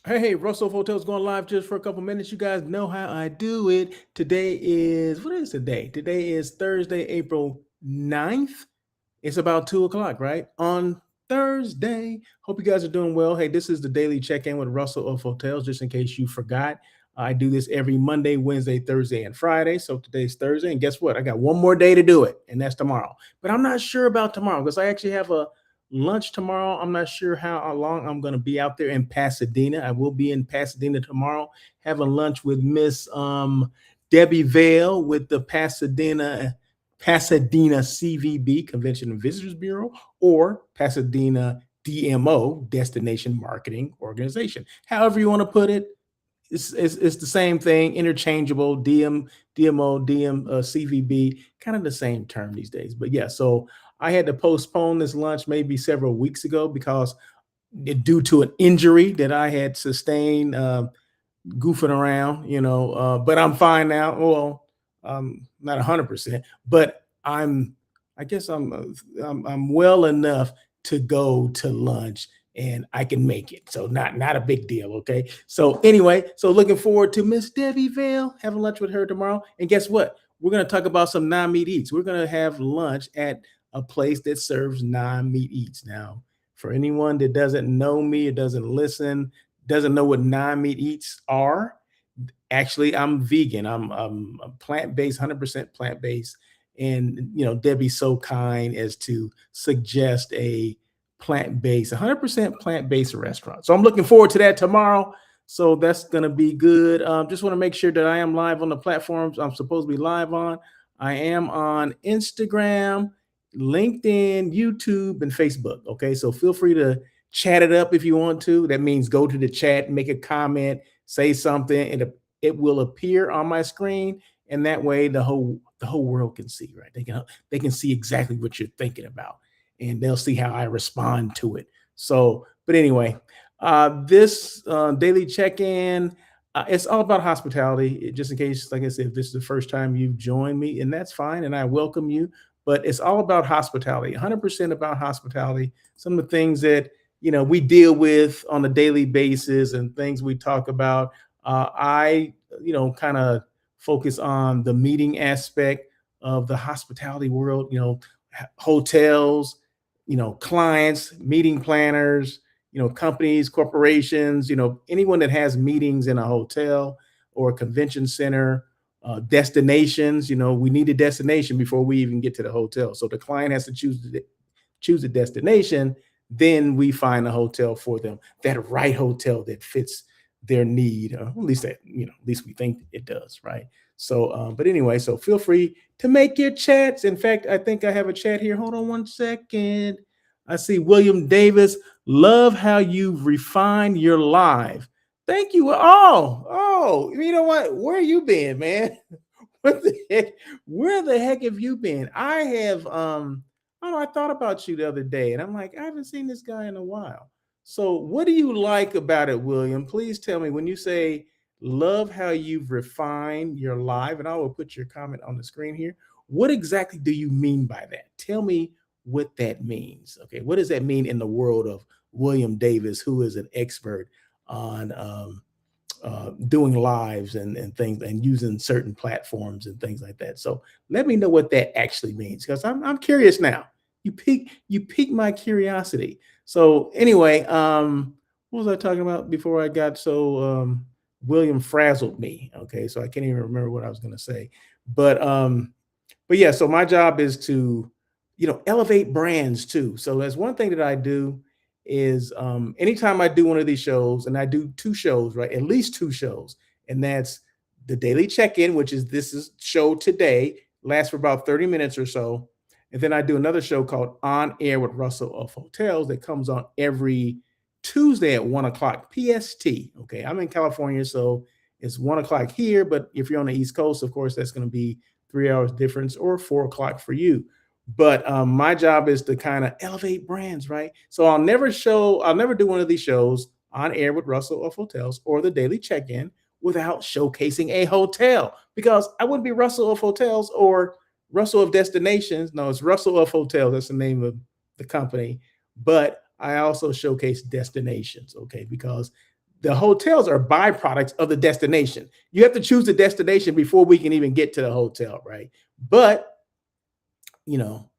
Hey, Russell Hotel's going live just for a couple minutes. You guys know how I do it. Today is, what is today? Today is Thursday, April 9th. It's about 2 o'clock, right? On Thursday. Hope you guys are doing well. Hey, this is the daily check-in with Russell of Hotels, just in case you forgot. I do this every Monday, Wednesday, Thursday, and Friday. So today's Thursday. And guess what? I got one more day to do it, and that's tomorrow. But I'm not sure about tomorrow because I actually have a lunch tomorrow. I'm not sure how long I'm going to be out there in Pasadena. I will be in Pasadena tomorrow having lunch with Miss Debbie Vale with the Pasadena CVB, Convention and Visitors Bureau, or Pasadena DMO, Destination Marketing Organization. However you want to put it, it's the same thing, interchangeable. DMO, CVB, kind of the same term these days. But yeah, so I had to postpone this lunch maybe several weeks ago because due to an injury that I had sustained goofing around, but I'm fine now. Well, not 100%, but I guess I'm well enough to go to lunch and I can make it. So not a big deal. Okay. So anyway, so looking forward to Miss Debbie Vale, having lunch with her tomorrow. And guess what? We're going to talk about some non-meat eats. We're going to have lunch at a place that serves non-meat eats. Now, for anyone that doesn't know me or doesn't listen, doesn't know what non-meat eats are, actually I'm vegan. I'm plant-based, 100% plant-based. And Debbie's so kind as to suggest a plant-based, 100% plant-based restaurant. So I'm looking forward to that tomorrow. So that's going to be good. Just want to make sure that I am live on the platforms I'm supposed to be live on. I am on Instagram, LinkedIn, YouTube, and Facebook. Okay. So feel free to chat it up if you want to. That means go to the chat, make a comment, say something, and it will appear on my screen. And that way the whole world can see, right? They can see exactly what you're thinking about, and they'll see how I respond to it. So, but anyway, this daily check-in, it's all about hospitality. Just in case, like I said, if this is the first time you've joined me, and that's fine, and I welcome you. But it's all about hospitality, 100% about hospitality. Some of the things that we deal with on a daily basis and things we talk about. I kind of focus on the meeting aspect of the hospitality world. Hotels, clients, meeting planners, companies, corporations, anyone that has meetings in a hotel or a convention center, destinations. We need a destination before we even get to the hotel. So the client has to choose a destination, then we find a hotel for them, that right hotel that fits their need. At least at least we think it does, right? So, but anyway, so feel free to make your chats. In fact, I think I have a chat here. Hold on one second. I see William Davis. Love how you've refined your live. Thank you. Oh, you know what? Where you been, man? What the heck? Where the heck have you been? I have I don't know, I thought about you the other day and I'm like, I haven't seen this guy in a while. So what do you like about it, William? Please tell me when you say love how you've refined your live, and I will put your comment on the screen here. What exactly do you mean by that? Tell me what that means. Okay, what does that mean in the world of William Davis, who is an expert on doing lives and things and using certain platforms and things like that. So let me know what that actually means because I'm curious now. You pique my curiosity. So anyway, what was I talking about before I got so William frazzled me? Okay, so I can't even remember what I was going to say. But but yeah, so my job is to elevate brands too. So that's one thing that I do is anytime I do one of these shows, and I do two shows, right? At least two shows, and that's the daily check-in, which is this is show today, lasts for about 30 minutes or so. And then I do another show called On Air with Russell of Hotels that comes on every Tuesday at 1 o'clock PST. Okay, I'm in California, so it's 1 o'clock here, but if you're on the East Coast, of course, that's going to be 3 hours difference, or 4 o'clock for you. But my job is to kind of elevate brands, right? So I'll never do one of these shows on air with Russell of Hotels or the Daily Check In without showcasing a hotel, because I wouldn't be Russell of Hotels or Russell of Destinations. No, it's Russell of Hotels. That's the name of the company. But I also showcase destinations, okay? Because the hotels are byproducts of the destination. You have to choose the destination before we can even get to the hotel, right? But, you know,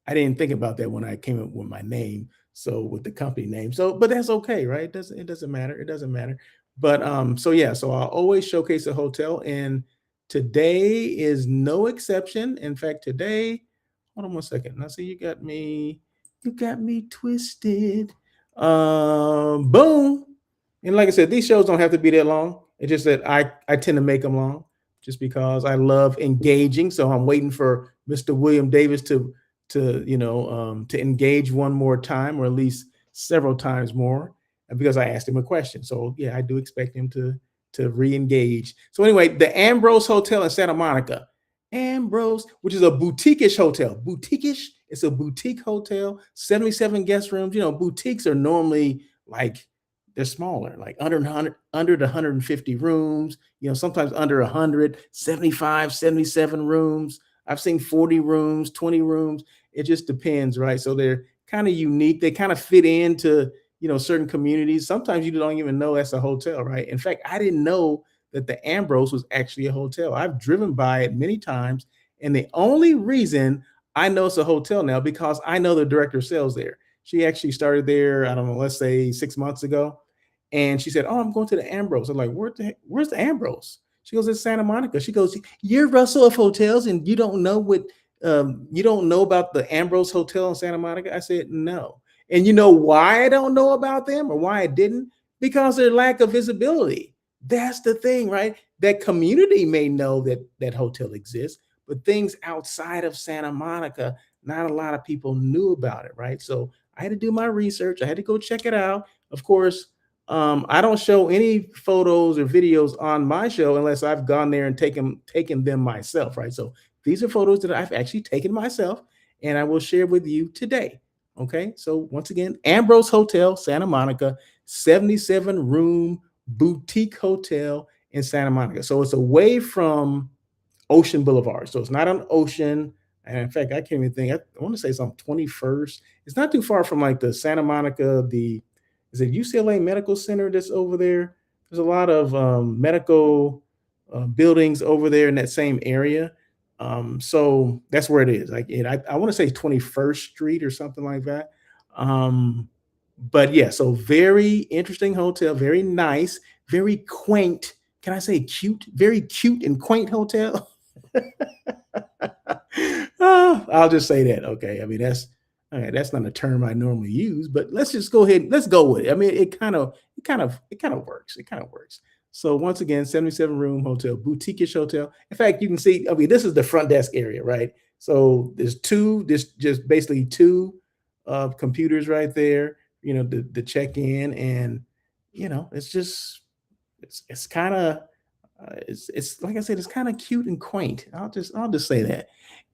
I didn't think about that when I came up with my name. So with the company name. So, but that's okay, right? It doesn't matter. It doesn't matter. But so yeah, so I'll always showcase a hotel. And today is no exception. In fact, today, hold on one second. Now see, you got me twisted. Boom. And like I said, these shows don't have to be that long. It's just that I tend to make them long just because I love engaging. So I'm waiting for Mr. William Davis to engage one more time, or at least several times more, because I asked him a question. So yeah, I do expect him to re-engage. So anyway, the Ambrose Hotel in Santa Monica, Ambrose, which is a boutique-ish hotel. Boutique-ish, it's a boutique hotel, 77 guest rooms. Boutiques are normally like they're smaller, like under the 150 rooms, sometimes under 100, 75, 77 rooms. I've seen 40 rooms, 20 rooms. It just depends, right? So they're kind of unique. They kind of fit into, certain communities. Sometimes you don't even know that's a hotel, right? In fact, I didn't know that the Ambrose was actually a hotel. I've driven by it many times, and the only reason I know it's a hotel now because I know the director of sales there. She actually started there, I don't know, let's say 6 months ago. And she said, "Oh, I'm going to the Ambrose." I'm like, where's the Ambrose? She goes, "It's Santa Monica." She goes, "You're Russell of Hotels and you don't know about the Ambrose Hotel in Santa Monica?" I said, "No." And you know why I don't know about them, or why I didn't? Because their lack of visibility. That's the thing, right? That community may know that that hotel exists, but things outside of Santa Monica, not a lot of people knew about it, right? So I had to do my research. I had to go check it out. Of course, I don't show any photos or videos on my show unless I've gone there and taken them myself, right? So these are photos that I've actually taken myself, and I will share with you today. Okay. So once again, Ambrose Hotel, Santa Monica, 77 room boutique hotel in Santa Monica. So it's away from Ocean Boulevard. So it's not on Ocean. And in fact, I can't even think. I want to say it's on 21st. It's not too far from like the Santa Monica, the is it UCLA Medical Center that's over there? There's a lot of medical buildings over there in that same area. So that's where it is. Like, I want to say 21st Street or something like that. Um, but yeah, so very interesting hotel, very nice, very quaint. Can I say cute? Very cute and quaint hotel. Oh, I'll just say that. Okay. I mean, that's all right. That's not a term I normally use, but let's just go ahead. Let's go with it. I mean, it kind of works. It kind of works. So once again, 77 room hotel, boutique-ish hotel. In fact, you can see, I mean, this is the front desk area, right? So there's just basically two computers right there, the check in. And, it's just, it's kind of, it's like I said, it's kind of cute and quaint. I'll just say that.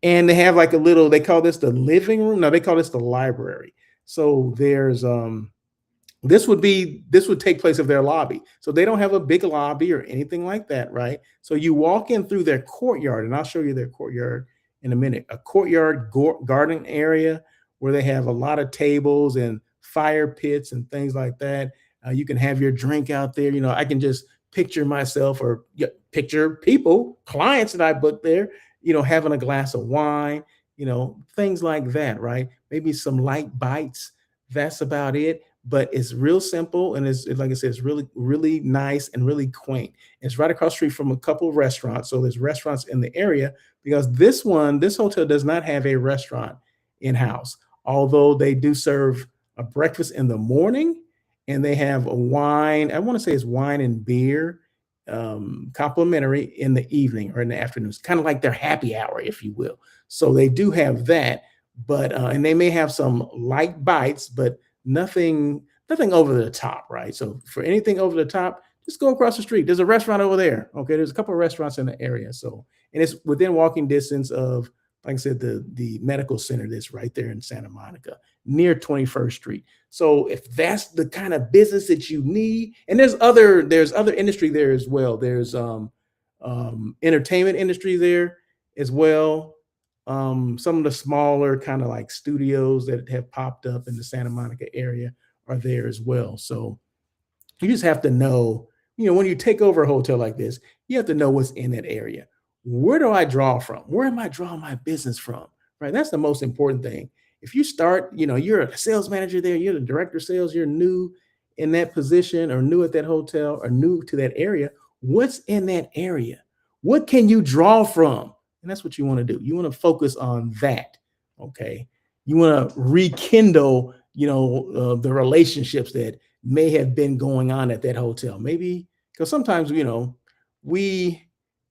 And they have like they call this the living room. No, they call this the library. So there's this would take place of their lobby. So they don't have a big lobby or anything like that, right? So you walk in through their courtyard, and I'll show you their courtyard in a minute. A courtyard garden area where they have a lot of tables and fire pits and things like that. You can have your drink out there. I can just picture myself, or picture people, clients that I booked there, having a glass of wine, things like that, right? Maybe some light bites. That's about it. But it's real simple, and like I said, it's really, really nice and really quaint. It's right across the street from a couple of restaurants. So there's restaurants in the area, because this hotel does not have a restaurant in-house, although they do serve a breakfast in the morning, and they have a wine. I want to say it's wine and beer, complimentary in the evening or in the afternoons, kind of like their happy hour, if you will. So they do have that, but and they may have some light bites, but nothing over the top, right? So for anything over the top, Just go across the street. There's a restaurant over there. Okay, there's a couple of restaurants in the area. So, and it's within walking distance of, like I said, the medical center that's right there in Santa Monica, near 21st Street. So, if that's the kind of business that you need, and there's other industry there as well. There's entertainment industry there as well. Some of the smaller kind of like studios that have popped up in the Santa Monica area are there as well. So you just have to know, when you take over a hotel like this, you have to know what's in that area. Where do I draw from? Where am I drawing my business from? Right. That's the most important thing. If you start, you're a sales manager there, you're the director of sales, you're new in that position or new at that hotel or new to that area. What's in that area? What can you draw from? And that's what you want to do. You want to focus on that. Okay. You want to rekindle, the relationships that may have been going on at that hotel. Maybe because sometimes, we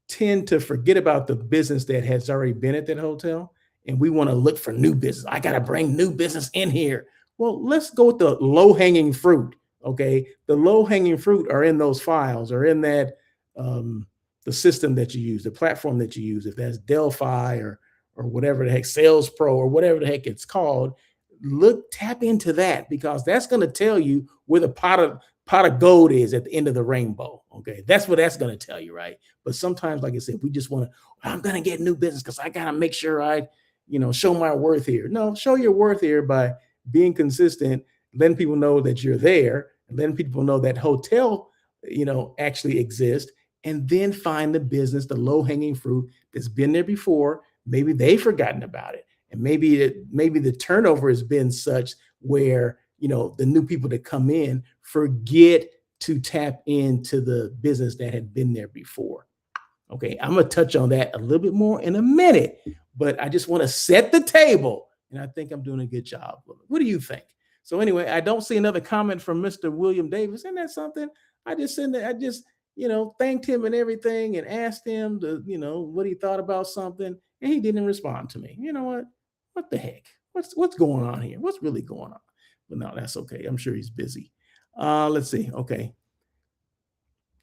tend to forget about the business that has already been at that hotel and we want to look for new business. I got to bring new business in here. Well, let's go with the low hanging fruit. Okay. The low hanging fruit are in those files or in that, the system that you use, the platform that you use, if that's Delphi or whatever the heck, Sales Pro or whatever the heck it's called, tap into that because that's going to tell you where the pot of gold is at the end of the rainbow. Okay, that's what that's going to tell you, right? But sometimes, like I said, we just want to. I'm going to get new business because I got to make sure I, show my worth here. No, show your worth here by being consistent, letting people know that you're there, and letting people know that hotel, actually exists, and then find the business, the low hanging fruit that's been there before. Maybe they've forgotten about it. And maybe the turnover has been such where the new people that come in forget to tap into the business that had been there before. Okay, I'm gonna touch on that a little bit more in a minute, but I just want to set the table, and I think I'm doing a good job. What do you think? So anyway, I don't see another comment from Mr. William Davis. Isn't that something? I just sent it. I just thanked him and everything, and asked him to what he thought about something, and he didn't respond to me. You know what? What the heck? What's going on here? What's really going on? But no, that's okay. I'm sure he's busy. Let's see. Okay.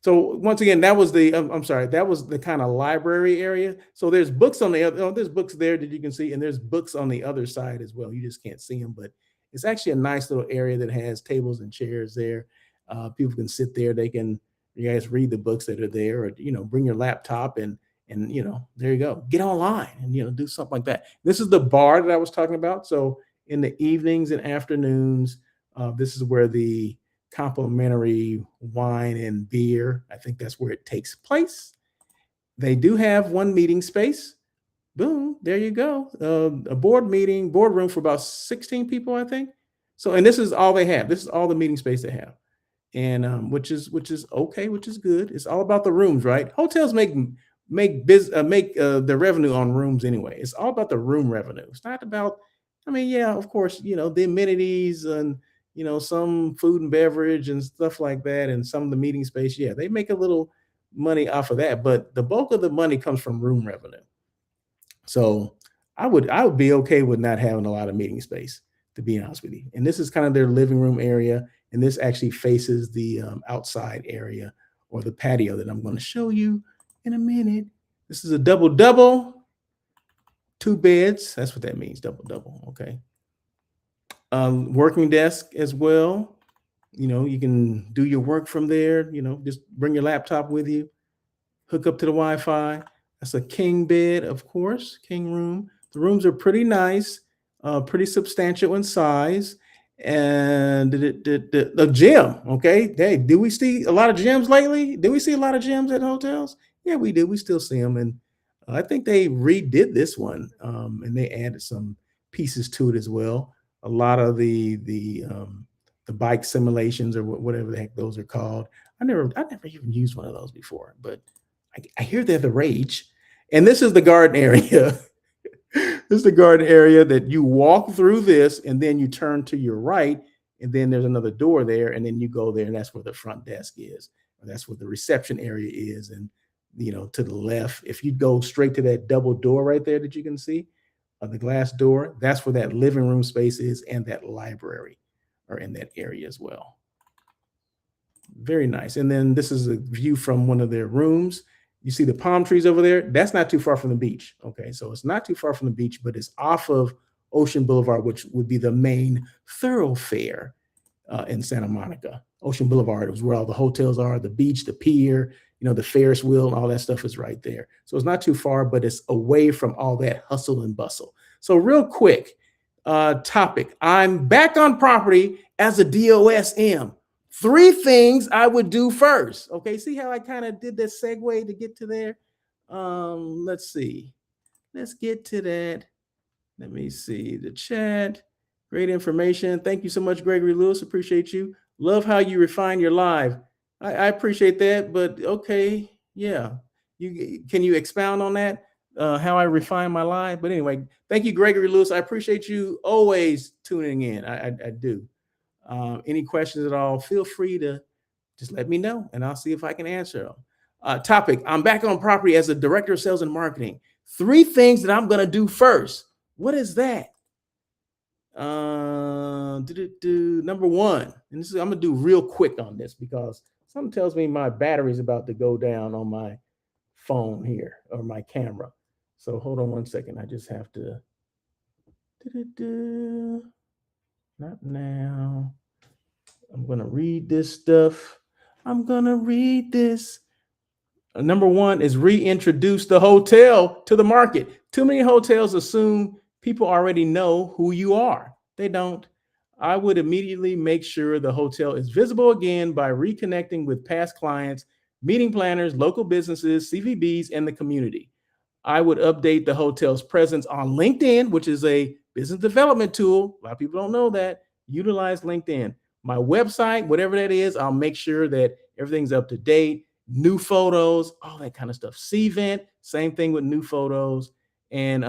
So once again, that was I'm sorry, that was the kind of library area. So there's books on the other, there's books there that you can see, and there's books on the other side as well. You just can't see them, but it's actually a nice little area that has tables and chairs there. People can sit there. You guys read the books that are there, or bring your laptop and there you go. Get online and do something like that. This is the bar that I was talking about. So in the evenings and afternoons, this is where the complimentary wine and beer. I think that's where it takes place. They do have one meeting space. Boom, there you go. A boardroom for about 16 people, I think. So, and this is all they have. This is all the meeting space they have, and which is okay, which is good. It's all about the rooms, right? Hotels make the revenue on rooms anyway. It's all about the room revenue. It's not about. I mean, yeah, of course, the amenities and some food and beverage and stuff like that, and some of the meeting space. Yeah, they make a little money off of that, but the bulk of the money comes from room revenue. So I would be okay with not having a lot of meeting space, to be honest with you. And this is kind of their living room area, and this actually faces the outside area or the patio that I'm going to show you in a minute. This is a double double, 2 beds. That's what that means, double double. Okay. Working desk as well. You can do your work from there. Just bring your laptop with you, hook up to the Wi-Fi. That's a king bed, of course, king room. The rooms are pretty nice, pretty substantial in size. And the gym, okay. Hey, do we see a lot of gyms lately? Do we see a lot of gyms at hotels? Yeah, we do. We still see them. And I think they redid this one, and they added some pieces to it as well. A lot of the bike simulations or whatever the heck those are called. I never even used one of those before, but I hear they're the rage. And this is the garden area. This is the garden area that you walk through this, and then you turn to your right, and then there's another door there, and then you go there, and that's where the front desk is. Or that's where the reception area is, and to the left, if you go straight to that double door right there that you can see, the glass door, that's where that living room space is, and that library are in that area as well. Very nice. And then this is a view from one of their rooms. You see the palm trees over there? That's not too far from the beach. Okay. So it's not too far from the beach, but it's off of Ocean Boulevard, which would be the main thoroughfare in Santa Monica. Ocean Boulevard is where all the hotels are, the beach, the pier, the Ferris wheel, and all that stuff is right there. So it's not too far, but it's away from all that hustle and bustle. So, real quick topic, I'm back on property as a DOSM. Three things I would do first. Okay, see how I kind of did this segue to get to there? Let's see. Let's get to that. Let me see the chat. Great information. Thank you so much, Gregory Lewis. Appreciate you. Love how you refine your live. I appreciate that, but okay, yeah. Can you expound on that? How I refine my live? But anyway, thank you, Gregory Lewis. I appreciate you always tuning in. I do. Any questions at all? Feel free to just let me know, and I'll see if I can answer them. Topic: I'm back on property as a director of sales and marketing. Three things that I'm going to do first. What is that? Number one, and I'm gonna do real quick on this because something tells me my battery is about to go down on my phone here or my camera. So hold on one second. I just have to. Not now. I'm gonna read this stuff. I'm gonna read this. Number one is reintroduce the hotel to the market. Too many hotels assume people already know who you are. They don't. I would immediately make sure the hotel is visible again by reconnecting with past clients, meeting planners, local businesses, CVBs, and the community. I would update the hotel's presence on LinkedIn, which is a business development tool. A lot of people don't know that. Utilize LinkedIn. My website, whatever that is, I'll make sure that everything's up to date, new photos, all that kind of stuff. Cvent, same thing with new photos. And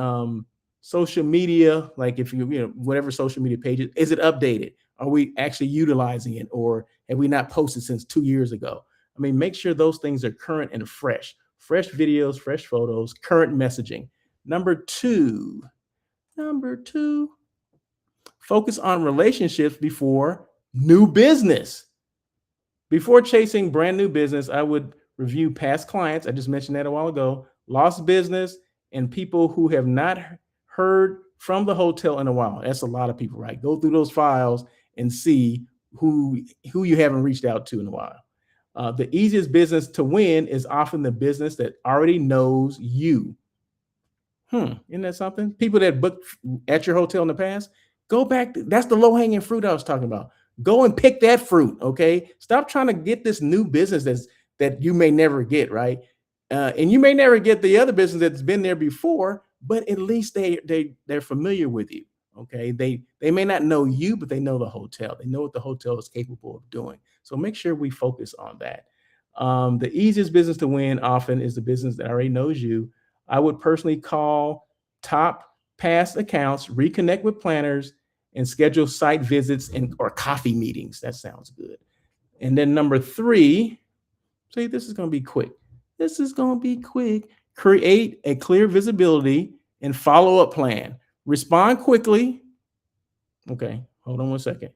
social media, like if whatever social media pages, is it updated? Are we actually utilizing it, or have we not posted since 2 years ago? I mean, make sure those things are current and fresh videos, fresh photos, current messaging. Number two, focus on relationships before new business. Before chasing brand new business, I would review past clients. I just mentioned that a while ago, lost business, and people who have not heard from the hotel in a while. That's a lot of people, right? Go through those files and see who you haven't reached out to in a while. The easiest business to win is often the business that already knows you. Isn't that something? People that booked at your hotel in the past, go back. That's the low-hanging fruit I was talking about. Go and pick that fruit, okay? Stop trying to get this new business that you may never get, right? And you may never get the other business that's been there before, but at least they're familiar with you, okay? They may not know you, but they know the hotel. They know what the hotel is capable of doing. So make sure we focus on that. The easiest business to win often is the business that already knows you. I would personally call top past accounts, reconnect with planners, and schedule site visits or coffee meetings. That sounds good. And then number three, see, this is going to be quick. Create a clear visibility and follow-up plan. Respond quickly. Okay, hold on one second.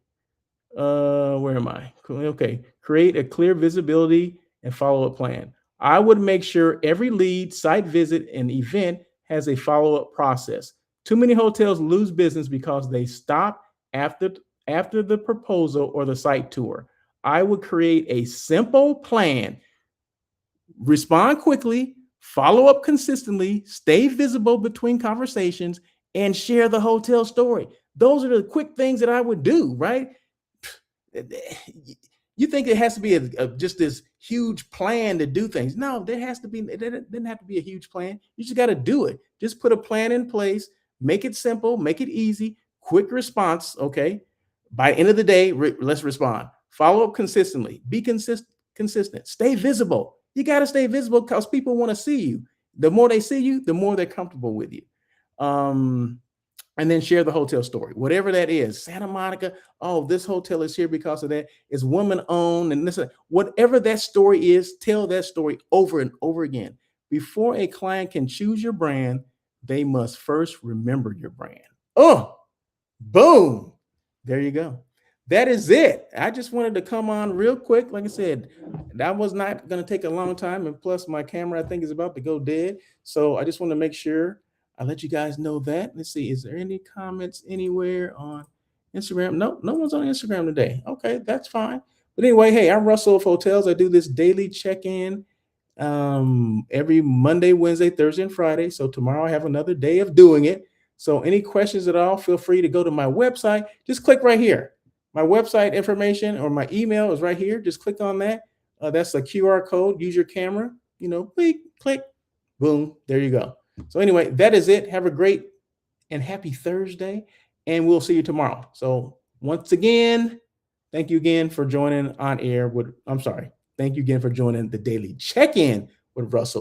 Where am I? Okay, create a clear visibility and follow-up plan. I would make sure every lead, site visit, and event has a follow-up process. Too many hotels lose business because they stop after the proposal or the site tour. I would create a simple plan. Respond quickly, follow up consistently, stay visible between conversations, and share the hotel story. Those are the quick things that I would do, right? You think it has to be just this huge plan to do things. No, it didn't have to be a huge plan. You just got to do it. Just put a plan in place, make it simple, make it easy, quick response. Okay. By the end of the day, let's respond. Follow up consistently, be consistent, stay visible. You got to stay visible because people want to see you. The more they see you, the more they're comfortable with you. And then share the hotel story, whatever that is. Santa Monica, oh, this hotel is here because of that. It's woman owned, and this, whatever that story is, tell that story over and over again. Before a client can choose your brand, they must first remember your brand. Oh, boom. There you go. that is it. I just wanted to come on real quick. Like I said, that was not going to take a long time. And plus, my camera, I think, is about to go dead. So I just want to make sure I let you guys know that. Let's see. Is there any comments anywhere on Instagram? No, no one's on Instagram today. Okay, that's fine. But anyway, hey, I'm Russell of Hotels. I do this daily check-in every Monday, Wednesday, Thursday, and Friday. So tomorrow I have another day of doing it. So any questions at all, feel free to go to my website. Just click right here. My website information or my email is right here. Just click on that. That's a QR code. Use your camera. Click, click, boom. There you go. So anyway, that is it. Have a great and happy Thursday, and we'll see you tomorrow. So once again, thank you again for joining on air with. I'm sorry. Thank you again for joining the daily check-in with Russell